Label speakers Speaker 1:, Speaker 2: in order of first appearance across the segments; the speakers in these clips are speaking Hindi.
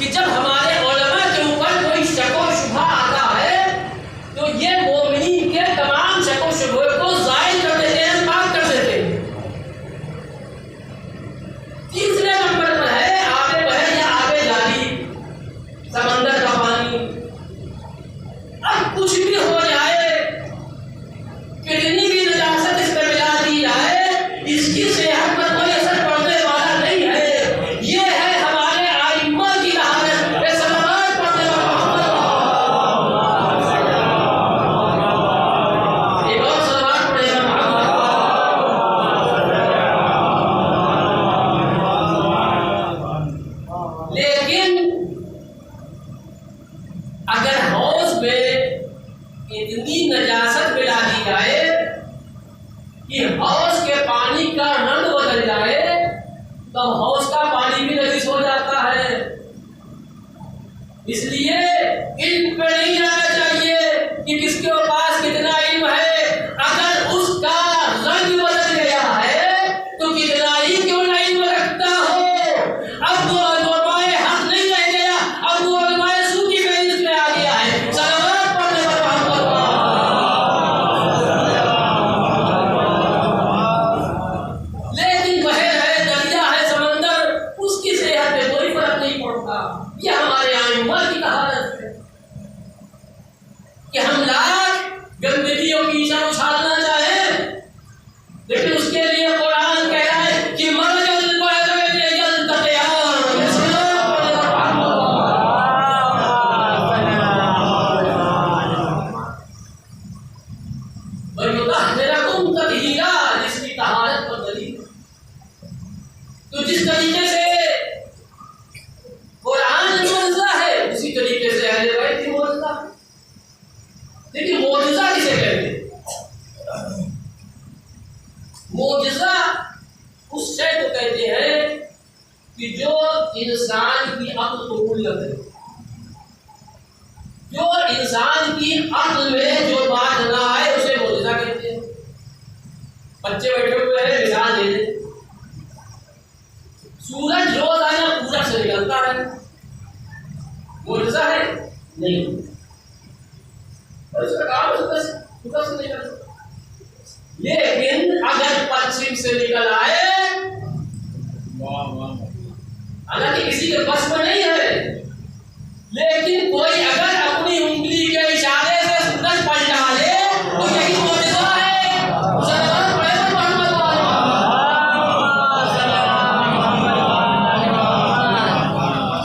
Speaker 1: कि जब हमारे उलमा के ऊपर कोई शक व शुबहा आता है तो ये मोमिनीन के तमाम शक व शुबहे को ज़ाइल कर देते हैं, पाक कर देते हैं। तीसरे नंबर पर है आबे बहर या आबे जारी, समंदर का पानी। अब कुछ भी हो जाए, कितनी भी नजासत इस पे मिला दी जाए, इसकी सेहत पर कोई असर पड़ने वाला नहीं है। ये है हमारे आइम्मा की कहावत। ये सलावत पढ़ने वाला एक और सलावत पढ़ेगा मोहम्मद। लेकिन अगर हौज में इतनी नजासत मिला दी जाए कि हौज के पानी का रंग बदल जाए, तो हौज का पानी भी नजिस हो जाता है। इसलिए इल्म पे नहीं जाना चाहिए कि किसके पास कितना इल्म है। अगर उसका रंग बदल गया है तो कितना ही क्यों ना इल्म रखता हो, अब वो उलमाए हक नहीं रह गया, अब वो उलमाए सू की फहरिस्त में आ गया है। सलावत पढ़ने पर लेकिन बहर है, दरिया है, समंदर, उसकी सेहत पे कोई फर्क नहीं पड़ता। यह हमारे आइम्मा की कहावत है कि हम लाख गंदगियों की ईसा उछालना चाहें, लेकिन उसके लिए कुरान कह रहा है कि मरजल बहरे यल्तक़ियान। वयुतहहिरकुम तत्हीरा, जिसकी तहारत पर दलील। तो जिस तरीके से कुरान मुअज्जा है, उसी तरीके से अहले बैत भी मुअज्जा है। लेकिन मुअज्जा किसे कहते हैं? मुअज्जा उस शय को कहते हैं कि जो इंसान की अक्ल को कबूल न करे, जो इंसान की अक्ल में जो बात ना आए, उसे मुअज्जा कहते हैं। बच्चे बैठे हुए हैं, मिसाल दे दें, सूरज रोजाना पूरब से निकलता है, मुअज्जा है? नहीं। और उसका काम पूरब से निकलता है। लेकिन अगर पश्चिम से निकल आए, हालांकि किसी के बस में नहीं है, लेकिन कोई अगर अपनी उंगली के इशारे से सूरज पलटा ले तो यही मुअज्जा है।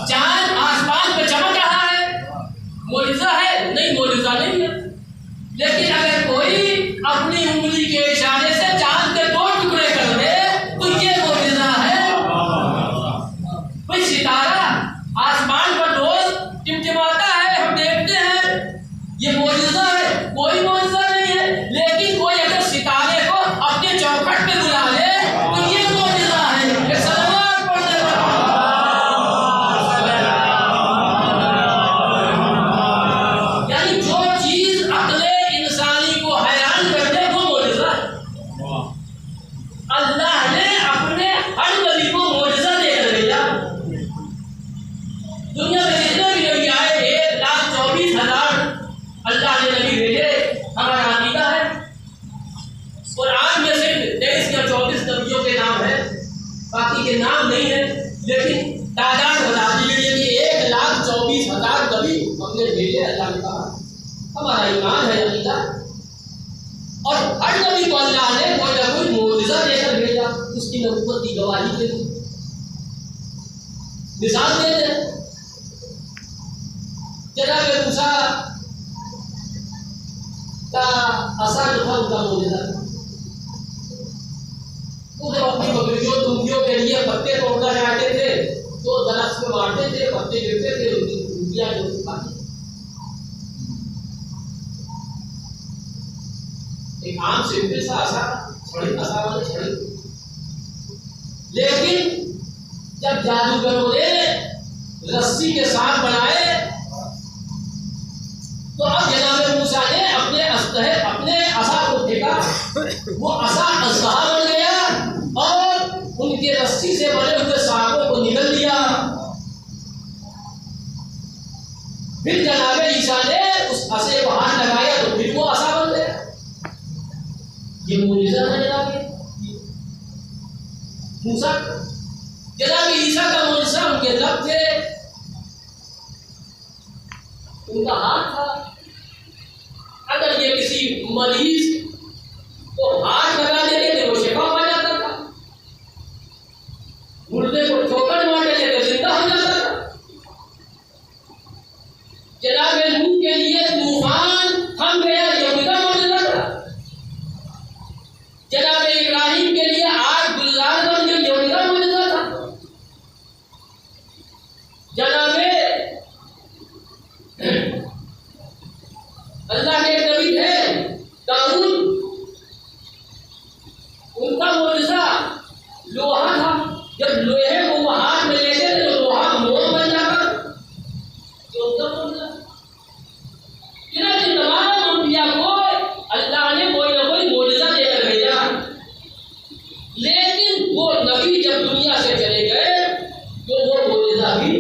Speaker 1: चांद आसमान पे चमक रहा है, मुअज्जा है? नहीं, मुअज्जा नहीं है। लेकिन अगर कोई अपनी उंगली के इशारे से चांद के 2 टुकड़े कर दे तो ये मुअज्जा है। कोई सितारा आसमान पर रोज टिमटिमाता है, हम देखते हैं, ये मुअज्जा है? कोई मुअज्जा नहीं है। लेकिन कोई अगर सितारे को अपने चौखट पे बुला ले तो ये मुअज्जा है। ये सलावत पढ़ने पर यानी जो चीज अक्ले इंसानी को हैरान कर दे वो मुअज्जा है। अल्लाह ने अपने हर वली को मुअज्जा देकर भेजा। दुनिया में जितने भी नबी आए, 1,24,000 अल्लाह ने नबी भेजे, हमारा अकीदा है। कुरान में सिर्फ 23 या 24 नबियों के नाम है, बाकी के नाम नहीं है। लेकिन तादाद बता दी गई है कि 1,24,000 नबी हमने भेजे, अल्लाह ने कहा। हमारा ईमान है, अकीदा। और हर नबी को अल्लाह ने कोई ना कोई मुअज्जा देकर भेजा, उसकी नबूवत की गवाही के लिए। मिसाल देते हैं, जनाब मूसा का असा जो था उनका मुअज्जा था। वो जब अपनी बकरियों दुम्बियों के लिए पत्ते तोड़ना चाहते थे तो दरख्त में मारते थे, पत्ते गिरते थे, उनकी दुम्बियां जो खाती। एक आम सिंपल सा असा छड़ी, असा वाली छड़ी। लेकिन जब जादूगरों ने रस्सी के साथ बनाए तो अब जनाब मूसा ने अपने असा को फेंका, वो असा अजहा बन गया और उनके रस्सी से बने हुए सांपों को निगल लिया। फिर जनाब ईसा ने उस असे को हाथ लगाया तो फिर वो असा बन गया। ये मुजिजा है जनाब मूसा। जनाब ईसा का मुजिजा उनके लब थे, उनका हाथ था। अगर ये किसी मरीज को हाथ लगा देते थे वो शिफा पा जाता था, मुर्दे को ठोकर मार देते तो जिंदा हो जाता था। जनाब नूह के लिए तूफान थम गया, ये उनका मौजूदा था। जनाब इब्राहिम के लिए आग गुलजार बन गई, ये उनका मौजूदा था। जनाब अल्लाह के नबी थे दाऊद, उनका मौजूदा लोहा था। जब लोहे को वो हाथ में लेते थे तो लोहा मोम बन जाता, तो उनका मौजूदा। तमाम अंबिया को अल्लाह ने कोई ना कोई मौजूदा देकर भेजा, लेकिन वो नबी जब दुनिया से चले गए तो वो मौजूदा भी